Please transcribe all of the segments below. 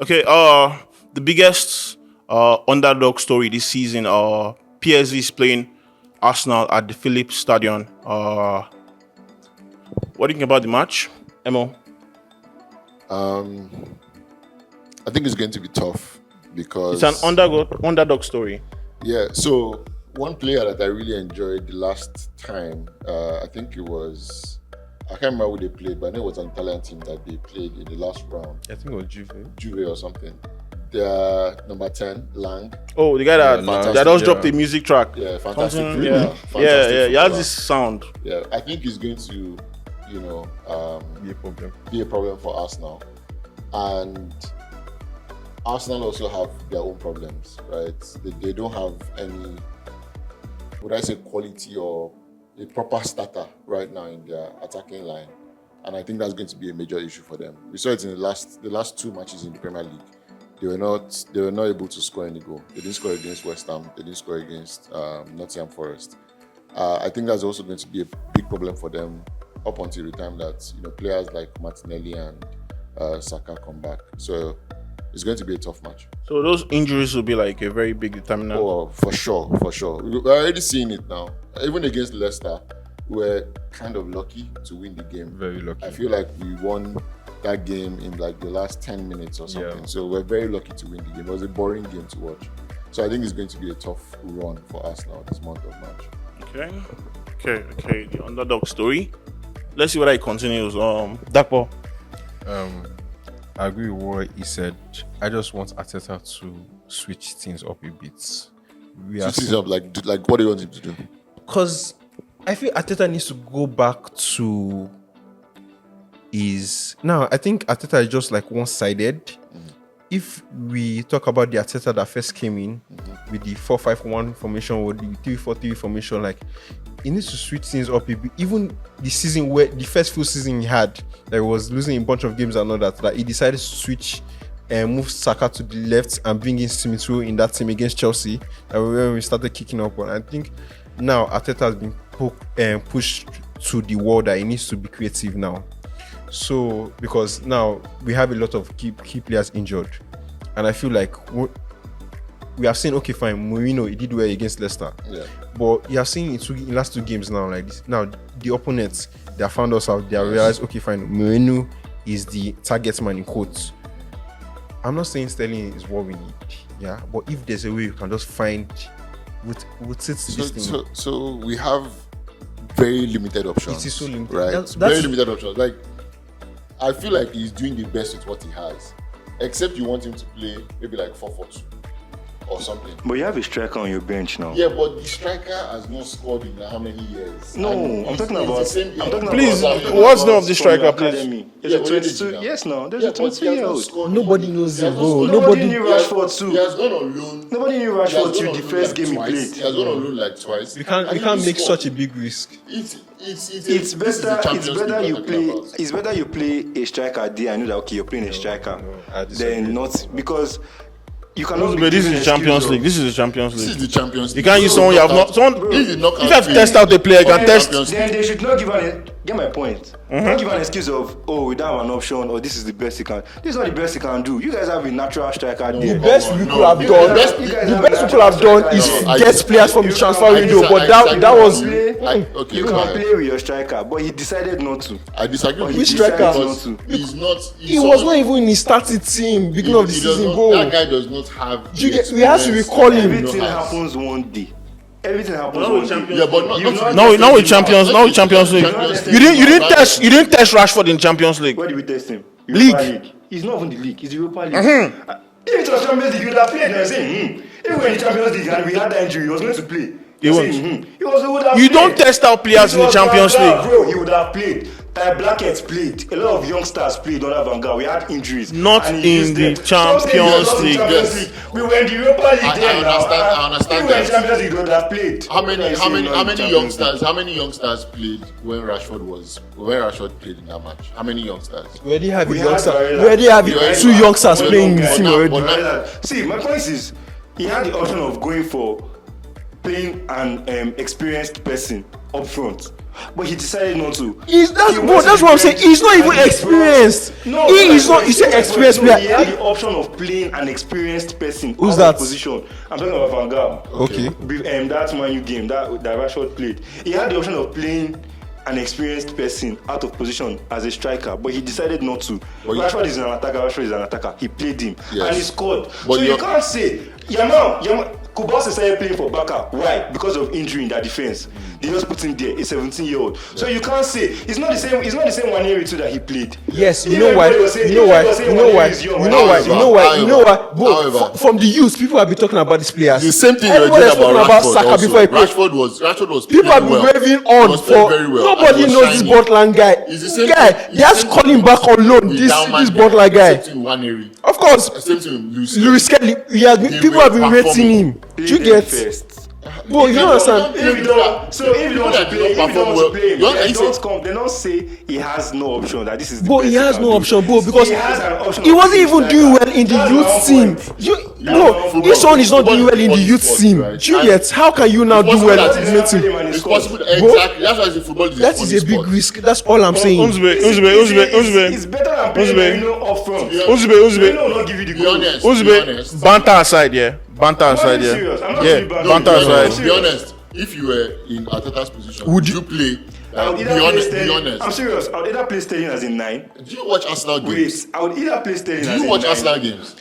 Okay, the biggest underdog story this season. PSV is playing Arsenal at the Philips Stadium. What do you think about the match, Emo? Um, I think it's going to be tough because It's an underdog story. Yeah. So one player that I really enjoyed the last time, I think it was. I can't remember who they played, but I know it was an Italian team that they played in the last round. I think it was Juve. Juve or something. Their number 10, Lang. Oh, the guy that fantastic, just dropped a music track. Yeah, fantastic. Something, Really, yeah, fantastic yeah. He has footballer. this sound. Yeah, I think he's going to, be a problem for Arsenal. And Arsenal also have their own problems, right? They don't have any, would I say, quality or a proper starter right now in their attacking line. And I think that's going to be a major issue for them. We saw it in the last two matches in the Premier League. They were not able to score any goal. They didn't score against West Ham. They didn't score against Nottingham Forest. I think that's also going to be a big problem for them up until the time that players like Martinelli and Saka come back. So it's going to be a tough match. So those injuries will be like a very big determinant. Oh, for sure. We're already seeing it now. Even against Leicester, we're kind of lucky to win the game. Very lucky. I feel like we won that game in like the last 10 minutes or something. Yeah. So we're very lucky to win the game. It was a boring game to watch. So I think it's going to be a tough run for us now this month of March. Okay. The underdog story. Let's see whether it continues. Dakpo. I agree with what he said. I just want Arteta to switch things up a bit. Switch things up, like what do you want him to do? Because I feel Arteta needs to go back to his. Now, I think Arteta is just like one-sided. If we talk about the Arteta that first came in with the 4-5-1 formation or the 3-4-3 formation, like he needs to switch things up a bit. Even the season where the first full season he had, that he was losing a bunch of games and all that, he decided to switch and move Saka to the left and bring in Smith Rowe in that team against Chelsea. And when we started kicking up, and I think now Arteta has been pushed to the wall that he needs to be creative now. So, because now we have a lot of key players injured, and I feel like we have seen, okay, fine, Mourinho, he did well against Leicester, but you have seen in last two games now, like this, now the opponents, they have found us out, they have realized, okay, fine, Mourinho is the target man in quotes. I'm not saying Sterling is what we need, but if there's a way you can just find So we have very limited options. It is so limited, right? That's very limited options. Like, I feel like he's doing the best with what he has, except you want him to play maybe like 4-4-2 or something. But you have a striker on your bench now. Yeah, but the striker has not scored in how many years? No, I'm talking about. Please, what's the name of the striker, please? Academy. There's a 22. Yes, now there's a 22-year-old. Nobody knows him. Nobody knew Rashford too. He has gone on loan. Nobody knew Rashford too. The first game he played. He has gone on loan like twice. We can't make such a big risk. It's better you play a striker there and know that okay, you're playing a striker, then not because you cannot. But this is the Champions League. This is the Champions League. This is the Champions League. You can't use someone you have not. If you have to test out the player, you can test. Then they should not give get my point. Don't give an excuse of we don't have an option or this is the best he can. This is not the best he can do. You guys have a natural striker there. The best people have done is get players from the transfer window, but that was. You can play with your striker, but he decided not to. I disagree with Which you. striker? He's not. He was not even in the starting team beginning of the season. That guy does not have. We have to recall him. Everything happens one day. Everything happens one day. Yeah, but not No, with Champions League. You didn't test Rashford in Champions League. Where did we test him? League. He's not even the league. He's Europa League. If it was Champions League, he would have played. They're saying, if we were in the Champions League and we had that injury, he was going to play. You don't test out players in the Champions League. Bro, he would have played. Blackheads played. A lot of youngsters played under Van Gaal. We had injuries. Not in the Champions League. We were in the Europa League. I understand we were in the Champions League. We would have played. How many youngsters played when Rashford played in that match? How many youngsters? We already have two youngsters playing in the team already. See, my point is, he had the option of going for playing an experienced person up front But he decided not to. That's what I'm saying. He's not even experienced. No, he is not. He's an experienced player. player. He had the option of playing an experienced person. Who's out of that? Position. I'm talking about Van Gaal. Okay. That Man U game that Rashford played. He had the option of playing an experienced person out of position as a striker, but he decided not to. Rashford is an attacker. He played him and he scored. But so you can't say Yamal Kubas started playing for Barca. Why? Because of injury in their defense. They just put him there, a 17-year-old. So you can't say it's not the same. It's not the same 1 year too that he played. Yes, you know why? But from the youth, people have been talking about these players. The same thing Everyone you're is talking talking about Saka also. before he played. Rashford was People have been raving on was for very well. nobody And he was knows this shining. Botland guy. It's the same Guy, thing- they just call him back on loan. with This Dalman Botland guy. Same thing with Nwaneri. Of course, Same thing with Lewis Kelly. People have been rating him. Do you get? Bro, you don't understand. If you don't want to play, they don't say he has no option. That this is. But he has no option, bro, because he has an option. he wasn't even doing well in the youth team. This one is not doing well in the youth team. Do you get? How can you now do well in the team? It's possible. Exactly. That's why football is That is a big risk. That's all I'm saying. It's better than playing Merino up front. Merino will not give you the Be goal. honest. Banter aside, yeah. Banter aside, yeah. serious. I'm not Yeah, really bad. banter No, aside. To be honest, if you were in Arteta's position, Would would you- you play? I would Be either play honest. Sterling. I'm serious. I would either play Sterling as in 9. Do you watch Arsenal games? Wait, I would either play Sterling Do as you in watch 9. Arsenal games?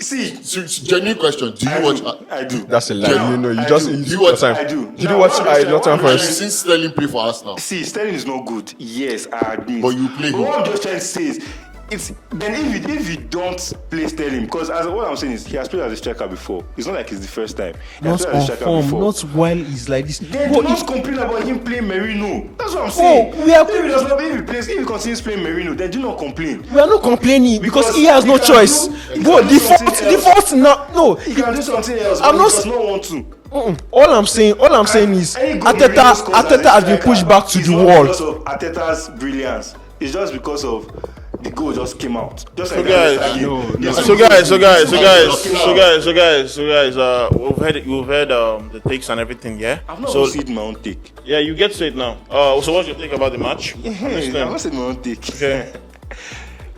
See, Genuine question. Do you watch? I do. That's a lie. Now, You know, you I just do. you You took watch- your I time. do. Did you watch Nottingham Have you Forest? seen Sterling play for Arsenal? See, Sterling is not good. Yes, I admit. But you play But him. what I'm just trying to say is, if you don't play Sterling, because as what I'm saying is he has played as a striker before. It's not like it's the first time. He has Not played as a on striker form, before. not while he's like this. Then Bro, do not complain about him playing Merino. That's what I'm saying. we are- If he continues playing Merino, then do not complain. we are not complaining because Because he has no he can choice. do- he Bro, can do something else. default now. No, He can do something else, I'm but not he does not want to. all I'm saying is Any goal Merino Arteta scores as a has been striker pushed back to is the not wall. because of Arteta's brilliance. It's just because of the goal just came out. Just like So that guys, So guys, we've heard the takes and everything, yeah. I've not So seen my own take. yeah, you get to it now. So what's your take about the match? I've not seen my own take. Okay.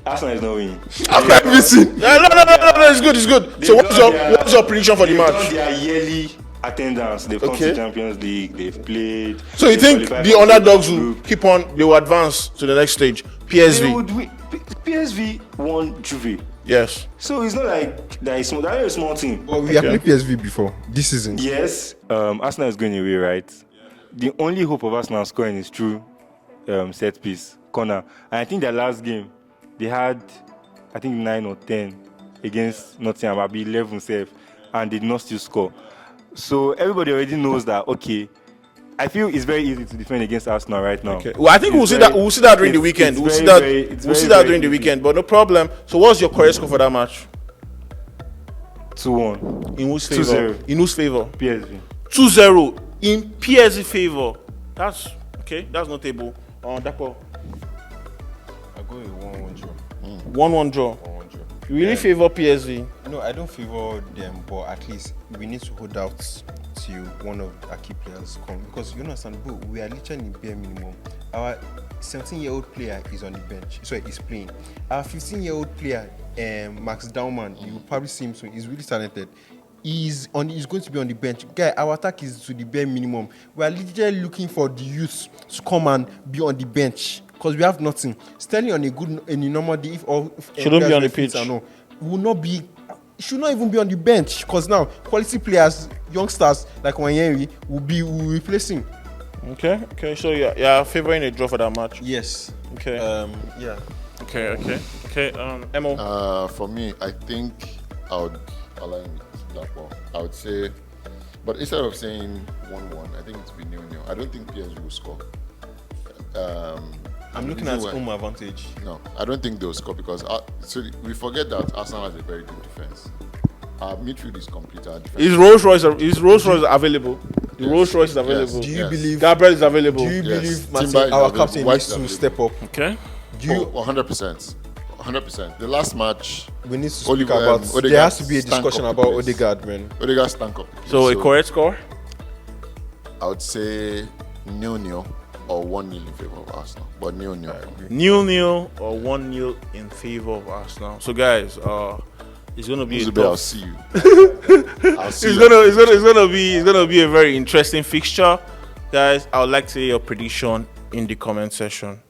Arsenal is not winning. Everything. No, it's good. So what's your prediction for the They've done match? their yearly attendance. They've come Okay. to Champions League. They've played. So you they've think qualified the for underdogs will group. keep on? They will advance to the next stage. They PSV, would win. PSV won Juve. yes. So it's not like that is a small team. But we have played PSV before this season. Yes, Arsenal is going away, right? The only hope of Arsenal scoring is through set piece, corner. And I think their last game, they had, I think 9 or 10 against Nottingham, maybe 11 save, and they did not still score. So everybody already knows that, okay, I feel it's very easy to defend against Arsenal right now. Okay. Well, I think we'll see that during the weekend. We'll see that during the weekend. But no problem. So what's your correct score for that match? 2-1. In whose favor? 2-0. In whose favor? PSV. 2-0 in PSV favor. That's okay. That's notable. Dapo. I go with 1-1 draw. 1-1 draw. 1-1 draw. You really favor PSV? No, I don't favor them, but at least we need to hold out till one of our key players come, because you understand, bro, we are literally in bare minimum. Our 17-year-old player is on the bench, so he's playing. Our 15-year-old player, Max Daumann, you will probably see him soon. He's really talented. He's going to be on the bench. Guy, our attack is to the bare minimum. We are literally looking for the youth to come and be on the bench because we have nothing. Sterling on a normal day, if Shouldn't be on the players pitch. will not be. Should not even be on the bench because now quality players, youngsters like Wanyeri will replace him. Okay. So you're favoring a draw for that match. Yes. Okay. Yeah. Okay. Emo. For me, I think I would align with that one. I would say, but instead of saying 1-1, I think it's be 0-0. I don't think PSG will score. I'm looking the at reason why- home advantage. No, I don't think they'll score because so we forget that Arsenal has a very good defense. Our midfield is complete. Our defense Is Rolls Royce available? The Yes. Rolls Royce is available. Do you Yes. believe? Gabriel is available. Do you Yes. believe Timber is our available. captain White needs is to available. step up? Okay. Do you? 100%. 100%. The last match, We need to speak Oliver, about. Odegaard There has to be a stank discussion up the about place. Odegaard, man. Odegaard stank up. the place. So a correct score? I would say 0-0. or 1-0 in favor of Arsenal, but 0-0. 0-0 or 1-0 in favor of Arsenal. So guys, it's gonna be I'll see you. I'll see it's you. gonna be a very interesting fixture, guys. I would like to hear your prediction in the comment section.